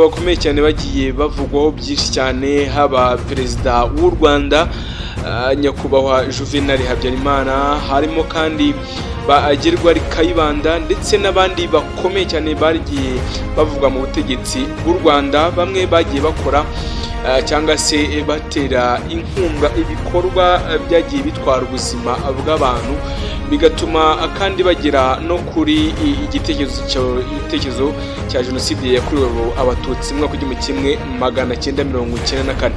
bagabo bakomeye cyane bagiye bavugwaho byinshi cyane, haba perezida w'u Rwanda nyakubahwa Juvenal Habyarimana, harimo kandi Gerwari Kayibanda ndetse n'abandi bakomeye cyane bagiye bavugwa mu butegetsi bw'u Rwanda. Bamwe bagiye bakora cyangwa se batera inkunga ibikorwa byagiye bitwara ubuzima bw'abantu, bigatuma kandi bagera no kuri igitekerezo cya jenoside yakorewe abatutsi mu mwaka w'igihumbi 1994.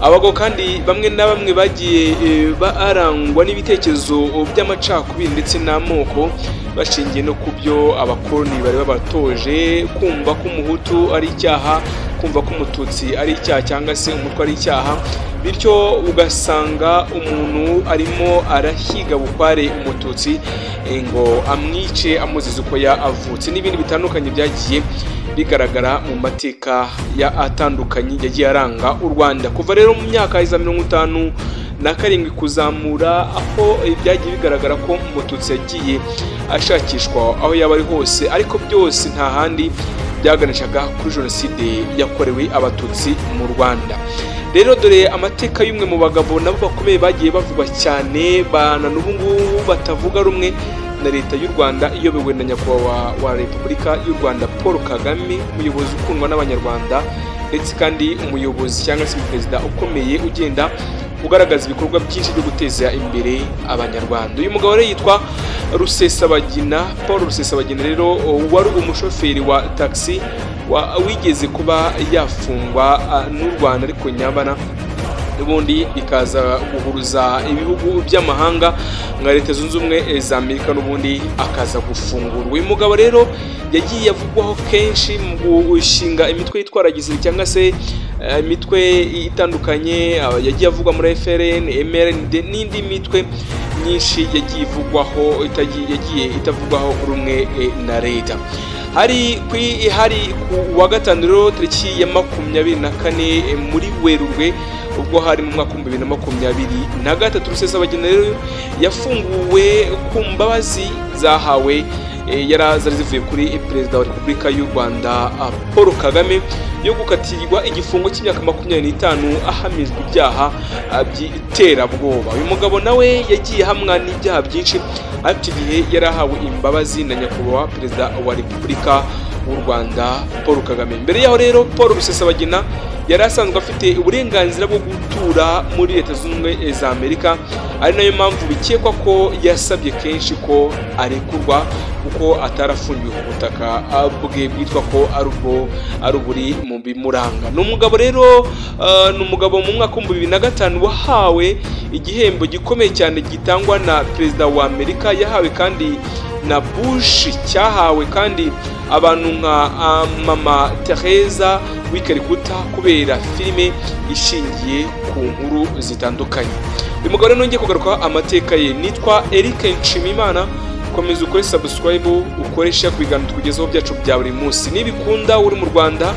Abagabo kandi bamwe na bamwe bagiye barangwa n'ibitekerezo by'amacakubiri ndetse n'amoko, bashingiye no ku byo abakoloni bari babatoje, kumva ko umuhutu ari icyaha, kumva ko umututsi ari icyaha cyangwa se umutwe ari icyaha, bityo ugasanga umuntu arimo arahiga bukware umututsi ngo amwice amuziza uko yavutse, n'ibindi bitandukanye byagiye bigaragara mu mateka atandukanye yagiye aranga u Rwanda kuva rero mu myaka ya 1957 kuzamura, aho byagiye bigaragara ko umututsi yagiye ashakishwa aho yaba ari hose, ariko byose nta handi byaganishaga kuri jenoside yakorewe abatutsi mu Rwanda. Rero dore amateka y'umwe mu bagabo nabo bakomeye bagiye bavugwa cyane, bana n'ubu ngubu batavuga rumwe na leta y'u Rwanda iyobowe na nyakubahwa wa Repubulika y'u Rwanda Paul Kagame, umuyobozi ukundwa n'abanyarwanda ndetse kandi umuyobozi cyangwa se perezida ukomeye ugenda ugaragaza ibikorwa byinshi byo guteza imbere abanyarwanda. Uyu mugabo rero yitwa Rusesabagina, Paul Rusesabagina rero wari umushoferi wa taxi wigeze kuba yafungwa n'u Rwanda, ariko nyabana n'ubundi bikaza guhuruza ibihugu by'amahanga nka Leta Zunze Ubumwe za Amerika, n'ubundi akaza gufungurwa. Uyu mugabo rero yagiye avugwaho kenshi mu gushinga imitwe yitwara gisirikare cyangwa se imitwe itandukanye, yagiye avugwa muri FRN, MRND n'indi mitwe myinshi yagiye ivugwaho yagiye itavugwaho rumwe na leta. Hari ku wa gatanu rero tariki ya 24 muri Werurwe, ubwo hari mu mwaka wa 2023, Rusesabagina rero yafunguwe ku mbabazi zahawe zari zivuye kuri perezida wa Repubulika y'u Rwanda Paul Kagame yo gukatirwa igifungo cy'imyaka 25 ahamijwe ibyaha by'iterabwoba. Uyu mugabo nawe yagiye hamwa n'ibyaha byinshi, ati igihe yarahawe imbabazi na nyakubahwa perezida wa Repubulika w'u Rwanda Paul Kagame. Mbere yaho rero Paul Rusesabagina yari asanzwe afite uburenganzira bwo gutura muri Leta Zunze Ubumwe za Amerika, ari nayo mpamvu bikekwa ko yasabye kenshi ko arekurwa kuko atarafungiwe ku butaka bwe bwitwa ko ari uburi mu bimuranga. Ni umugabo rero mu mwaka wa 2005 wahawe igihembo gikomeye cyane gitangwa na perezida wa Amerika, yahawe kandi na Bush, cyahawe kandi abantu nka Mama Teresa w'ikarikuta kubera filime ishingiye ku nkuru zitandukanye. Uyu mugabo rero nongeye kugaruka amateka ye, nitwa Eric Nshimimana. Komeza ukore subscribe, ukoresha kwigana tukugezaho byacu bya buri munsi. Nibikunda uri mu Rwanda,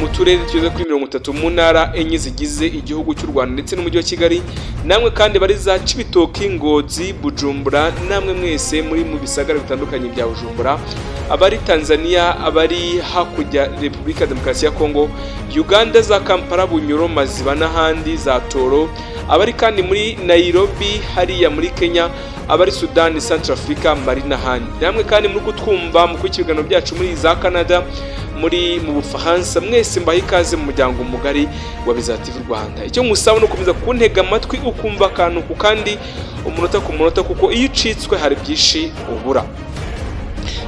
mu turere tugeze kuri 30 mu ntara enye zigize igihugu cy'u Rwanda ndetse n'umujyi wa Kigali, namwe kandi bari za Cibitoke, Ngozi, Bujumbura, namwe mwese muri mu bisagara bitandukanye bya Bujumbura, abari Tanzania, abari hakujya Repubulika Demokarasi ya Kongo, Uganda, za Kampala, Bunyoro, Maziba n'ahandi za Toro, abari kandi muri Nairobi hariya muri Kenya, abari Sudan, Central Africa, Mali n'ahandi. Namwe kandi muri kutwumva mu kwikirigano byacu muri za Canada, muri mu Bufaransa, mwese mbaye ikaze mu muryango mugari wa Bizza TV Rwanda. Icyo musaba no komeza kuntega amatwi ukumva akantu ku kandi umunota ku munota, kuko iyo ucitswe hari byinshi ubura.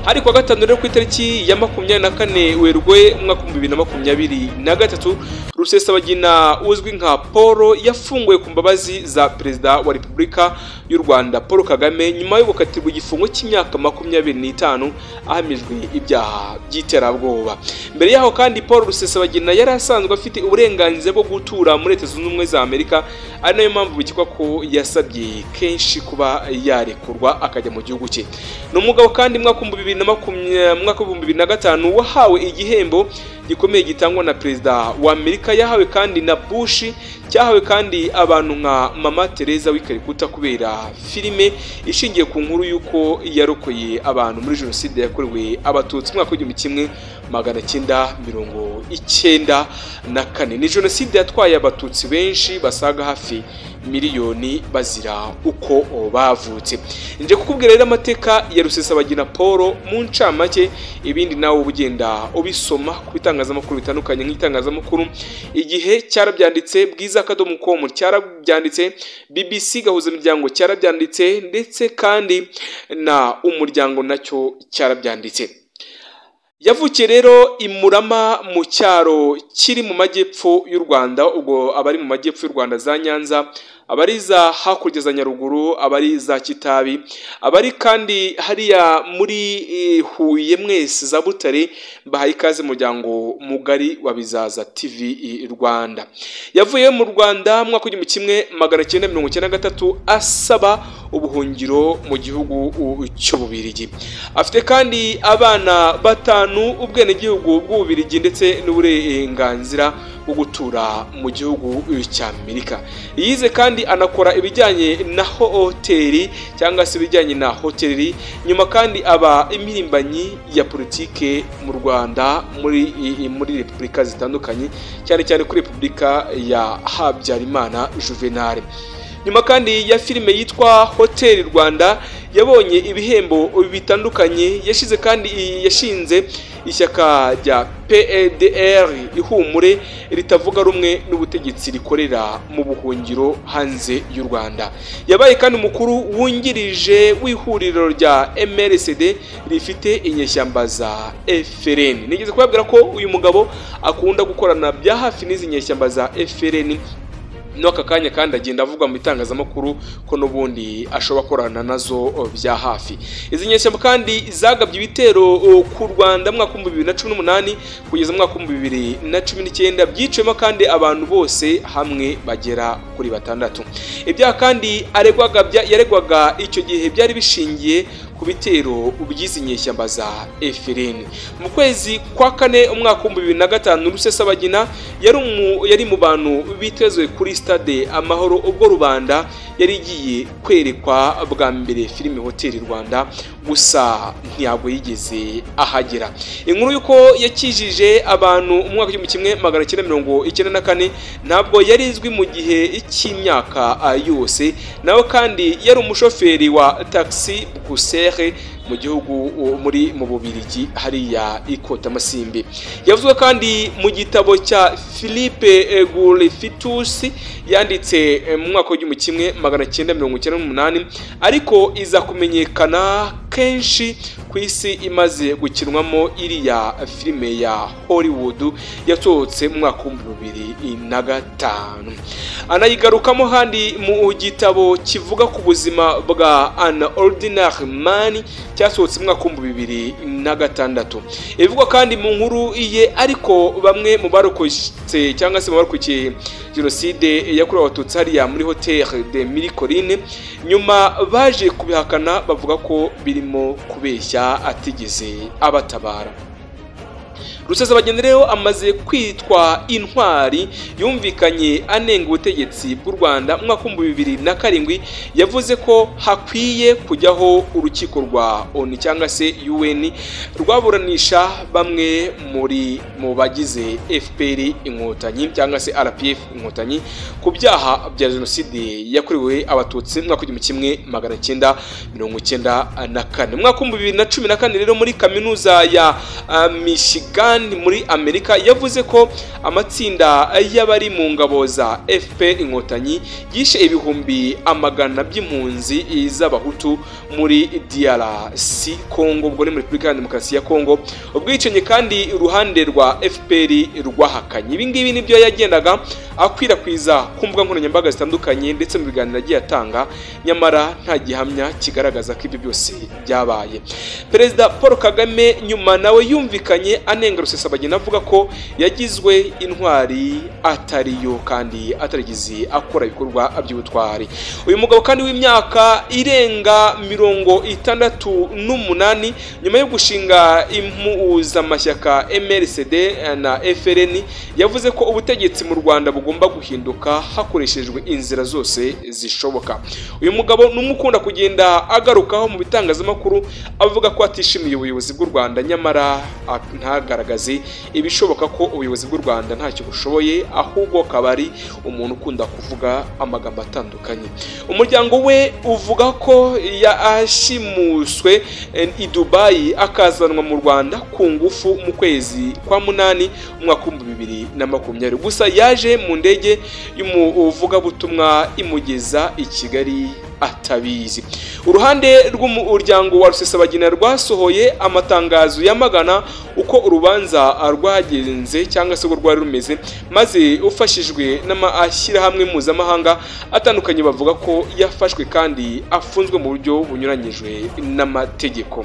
Hari kwa gatanu rero ku itariki ya 24 Werurwe umwaka wa 2023, Rusesabagina uzwi nka Paul yafunguwe ku mbabazi za perezida wa Repubulika y'u Rwanda Paul Kagame nyuma yo gukatirwa igifungo cy'imyaka 25 ahamijwe ibyaha by'iterabwoba. Mbere yaho kandi Paul Rusesabagina yari asanzwe afite uburenganzira bwo gutura muri Leta Zunze Ubumwe za Amerika, ari nayo mpamvu bikekwa ko yasabye kenshi kuba yarekurwa akajya mu gihugu cye. Ni umugabo kandi mwaka wa 2005 wahawe igihembo gikomeye gitangwa na perezida wa Amerika, yahawe kandi na Bush, cyahawe kandi abantu nka Mama Teresa w'ikarikuta kubera filime ishingiye ku nkuru y'uko yarokoye abantu muri jenoside yakorewe abatutsi mwaka wa 1994. 1994. Ni jenoside yatwaye abatutsi benshi basaga hafi miliyoni bazira uko bavutse. Nje kukubwira rero amateka ya Rusesabagina Paul mu ncamake, ibindi nawe ubugenda ubisoma ku bitangazamakuru bitandukanye nk'itangazamakuru Igihe cyarabyanditse, Bwiza.com cyarabyanditse, BBC Gahuza Imiryango cyarabyanditse, ndetse kandi na Umuryango nacyo cyarabyanditse. Yavukiye rero i Murama mu cyaro kiri mu majyepfo y'u Rwanda, ubwo abari mu majyepfo y'u Rwanda za Nyanza, abari za hakurya za Nyaruguru, abari za Kitabi, abari kandi hariya muri Huye mwese za Butare, bahaye ikaze muryango mugari wa Bizaza TV Rwanda. Yavuye mu Rwanda mu mwaka w'1993 asaba ubuhungiro mu gihugu cy'Ububiligi. Afite kandi abana batanu, ubwenegihugu bw'Ububiligi ndetse n'uburenganzira bwo gutura mu gihugu cy'Amerika. Yize kandi anakora ibijyanye na hoteli cyangwa se ibijyanye na hoteli, nyuma kandi aba imirimbanyi ya politike mu Rwanda muri repubulika zitandukanye, cyane cyane kuri Repubulika ya Habyarimana Juvenal. Nyuma kandi ya filime yitwa Hotel Rwanda yabonye ibihembo bitandukanye. Yashinze ishyaka rya PDR ihumure ritavuga rumwe n'ubutegetsi rikorera mu buhungiro hanze y'u Rwanda. Yabaye kandi umukuru wungirije w'ihuriro rya MRCD rifite inyeshyamba za FRN. Nigeze kubabwira ko uyu mugabo akunda gukorana bya hafi n'izi nyeshyamba za FRN. N'aka kanya kandi agenda avugwa mu bitangazamakuru ko n'ubundi ashobora korana nazo bya hafi. Izi nyeshyamba kandi zagabye ibitero ku Rwanda mu mwaka wa 2018 kugeza mu mwaka wa 2019, byiciyemo kandi abantu bose hamwe bagera kuri 6. Ibyaha kandi yaregwaga icyo gihe byari bishingiye ku bitero by'izi nyeshyamba za FRN. Mu kwezi kwa kane umwaka wa 2005 Rusesabagina yari mu bantu bitezwe kuri stade Amahoro, ubwo rubanda yari igiye kwerekwa bwa mbere filime Hotel Rwanda, gusa ntabwo yigeze ahagera. Inkuru yuko yakijije abantu mu mwaka wa 1994 ntabwo yari izwi mu gihe cy'imyaka yose. Nawe kandi yari umushoferi wa taxi Busere mu gihugu mu Bubiligi hariya Ikota Masimbi. Yavuzwe kandi mu gitabo cya Philippe Goulefitus yanditse mu mwaka wa 1998, ariko iza kumenyekana kenshi ku isi imaze gukinwamo iriya filime ya Hollywood yasohotse mu mwaka wa 2005. Anayigarukamo handi mu gitabo kivuga ku buzima bwa An Ordinary Man cyasohotse mu mwaka wa 2006. Ivugwa kandi mu nkuru ye, ariko bamwe mu barokotse cyangwa se mu barokokeye jenoside yakorewe abatutsi hariya muri Hotel de Mille Collines nyuma baje kubihakana, bavuga ko birimo kubeshya atigeze abatabara. Rusesabagina rero amaze kwitwa intwari yumvikanye anenga ubutegetsi bw'u Rwanda mu mwaka wa 2007. Yavuze ko hakwiye kujyaho urukiko rwa ONU cyangwa se UN rwaburanisha bamwe mu bagize FPR Inkotanyi cyangwa se RPF Inkotanyi ku byaha bya jenoside yakorewe abatutsi mu mwaka wa 1994. Mu mwaka wa 2014 rero muri kaminuza ya Michigan muri Amerika yavuze ko amatsinda y'abari mu ngabo za FPR Inkotanyi yishe ibihumbi amagana by'impunzi z'abahutu muri DRC Congo, ubwo ni muri Repubulika ya Demokarasi ya Congo. Ubwicanyi kandi uruhande rwa FPR rwahakanye. Ibi ngibi nibyo yagendaga akwirakwiza ku mbuga nkoranyambaga zitandukanye ndetse mu biganiro agiye atanga, nyamara nta gihamya kigaragaza ko ibyo byose byabaye. Perezida Paul Kagame nyuma nawe yumvikanye anenga Rusesabagina avuga ko yagizwe intwari atariyo kandi atarigize akora ibikorwa by'ubutwari. Uyu mugabo kandi w'imyaka irenga 68 nyuma yo gushinga impuzamashyaka MRCD na FRN yavuze ko ubutegetsi mu Rwanda bugomba guhinduka hakoreshejwe inzira zose zishoboka. Uyu mugabo n'umukunda kugenda agarukaho mu bitangazamakuru avuga ko atishimiye ubuyobozi bw'u Rwanda, nyamara ntagaragaza ntagaragaze ibishoboka ko ubuyobozi bw'u Rwanda ntacyo bushoboye, ahubwo akaba ari umuntu ukunda kuvuga amagambo atandukanye. Umuryango we uvuga ko yashimuswe i Dubai akazanwa mu Rwanda ku ngufu mu kwezi kwa munani umwaka wa 2020. Gusa yaje mu ndege y'umuvugabutumwa imugeza i Kigali atabizi. Uruhande rw'umuryango wa Rusesabagina rwasohoye amatangazo yamagana uko urubanza rwagenze cyangwa se rwari rumeze, maze ufashijwe n'amashyirahamwe mpuzamahanga atandukanye bavuga ko yafashwe kandi afunzwe mu buryo bunyuranyijwe n'amategeko.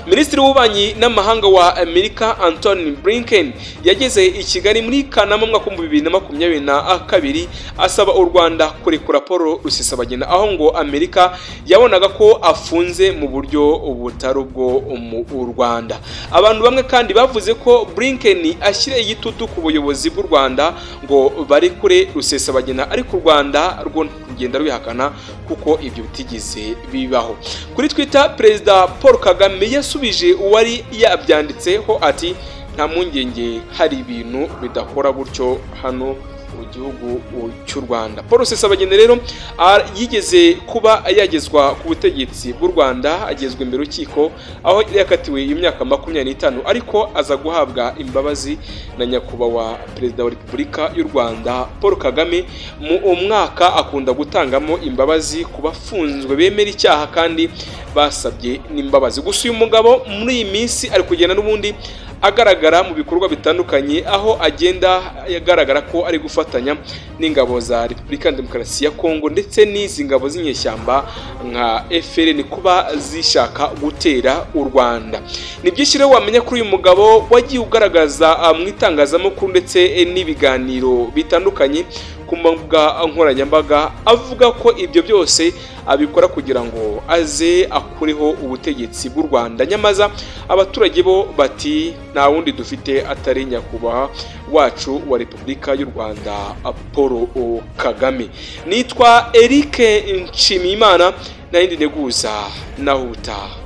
Minisitiri w'ububanyi n'amahanga wa Amerika Antony Blinken yageze i Kigali muri Kanama mu mwaka wa 2022 asaba u Rwanda kurekura Paul Rusesabagina, aho ngo Amerika yabonaga ko afunze mu buryo butari ubwo mu Rwanda. Abantu bamwe kandi bavuze ko Blinken ashyira igitutu ku buyobozi bw'u Rwanda ngo barekure Rusesabagina, ariko u Rwanda rwo rugenda rubihakana kuko ibyo bitigeze bibaho. Kuri Twitter, Perezida Paul Kagame yasubije uwari yabyanditseho ati nta mpungenge, hari ibintu bidakora gutyo hano mu gihugu cy'u Rwanda. Paul Rusesabagina rero yigeze kuba yagezwa ku butegetsi bw'u Rwanda, agezwe imbere y'urukiko aho yakatiwe imyaka 25, ariko aza guhabwa imbabazi na nyakubahwa Perezida wa Repubulika y'u Rwanda Paul Kagame. Mu mwaka akunda gutangamo imbabazi ku bafunzwe bemera icyaha kandi basabye n'imbabazi. Gusa uyu mugabo muri iyi minsi ari kugenda n'ubundi agaragara mu bikorwa bitandukanye, aho agenda yagaragara ko ari gufatanya n'ingabo za Repubulika ya Demokarasi ya Kongo ndetse n'izi ngabo z'inyeshyamba nka FLN kuba zishaka gutera u Rwanda. Ni byinshi rero wamenya kuri uyu mugabo wagiye ugaragaza mu itangazamakuru ndetse n'ibiganiro bitandukanye ku mbuga nkoranyambaga, avuga ko ibyo byose abikora kugira ngo aze akureho ubutegetsi bw'u Rwanda. Nyamaza abaturage bo bati nta wundi dufite atari nyakubahwa wacu wa Repubulika y'u Rwanda Paul Kagame. Nitwa Eric Nshimiyimana, nayindi neguza naho utaha.